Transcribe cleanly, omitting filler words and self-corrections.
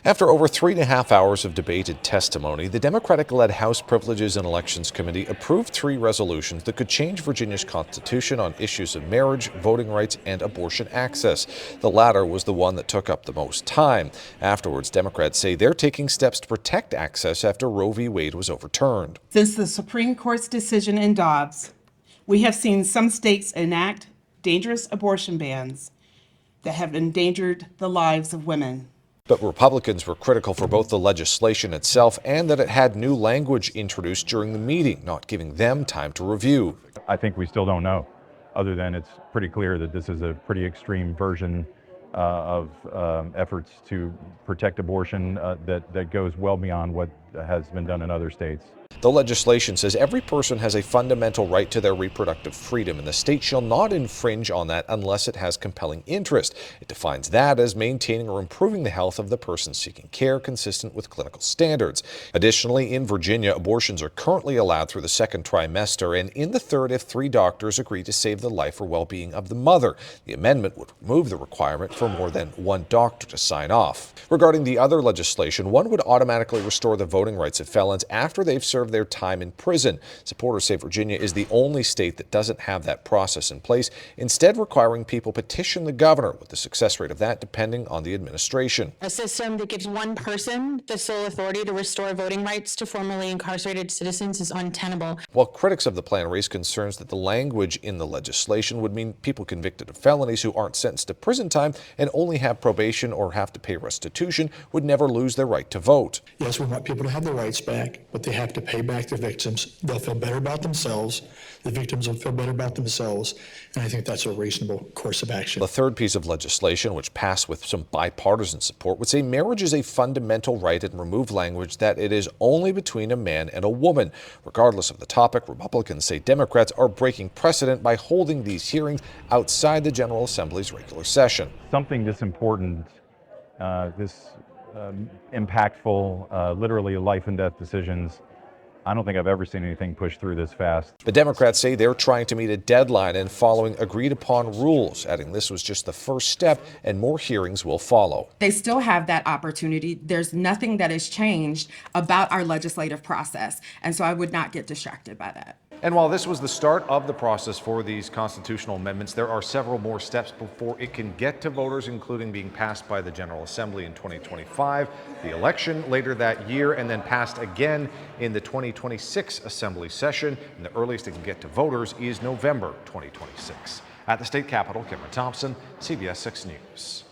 After over 3.5 hours of debated testimony, the Democratic-led House Privileges and Elections Committee approved 3 resolutions that could change Virginia's constitution on issues of marriage, voting rights, and abortion access. The latter was the one that took up the most time. Afterwards, Democrats say they're taking steps to protect access after Roe v. Wade was overturned. Since the Supreme Court's decision in Dobbs, we have seen some states enact dangerous abortion bans that have endangered the lives of women. But Republicans were critical for both the legislation itself and that it had new language introduced during the meeting, not giving them time to review. I think we still don't know, other than it's pretty clear that this is a pretty extreme version of efforts to protect abortion that goes well beyond what has been done in other states. The legislation says every person has a fundamental right to their reproductive freedom, and the state shall not infringe on that unless it has compelling interest. It defines that as maintaining or improving the health of the person seeking care consistent with clinical standards. Additionally, in Virginia, abortions are currently allowed through the second trimester and in the third if 3 doctors agree to save the life or well-being of the mother. The amendment would remove the requirement for more than 1 doctor to sign off. Regarding the other legislation, one would automatically restore the voting rights of felons after they've served their time in prison. Supporters say Virginia is the only state that doesn't have that process in place, instead requiring people petition the governor, with the success rate of that depending on the administration. A system that gives one person the sole authority to restore voting rights to formerly incarcerated citizens is untenable. While critics of the plan raise concerns that the language in the legislation would mean people convicted of felonies who aren't sentenced to prison time and only have probation or have to pay restitution would never lose their right to vote. Yes, we want people to have their rights back, but they have to pay back the victims. They'll feel better about themselves. The victims will feel better about themselves. And I think that's a reasonable course of action. The third piece of legislation, which passed with some bipartisan support, would say marriage is a fundamental right and remove language that it is only between a man and a woman. Regardless of the topic, Republicans say Democrats are breaking precedent by holding these hearings outside the General Assembly's regular session. Something this important, this impactful, literally life and death decisions, I don't think I've ever seen anything pushed through this fast. The Democrats say they're trying to meet a deadline and following agreed upon rules, adding this was just the first step and more hearings will follow. They still have that opportunity. There's nothing that has changed about our legislative process, and so I would not get distracted by that. And while this was the start of the process for these constitutional amendments, there are several more steps before it can get to voters, including being passed by the General Assembly in 2025, the election later that year, and then passed again in the 2026 Assembly session. And the earliest it can get to voters is November 2026. At the state capitol, Cameron Thompson, CBS 6 News.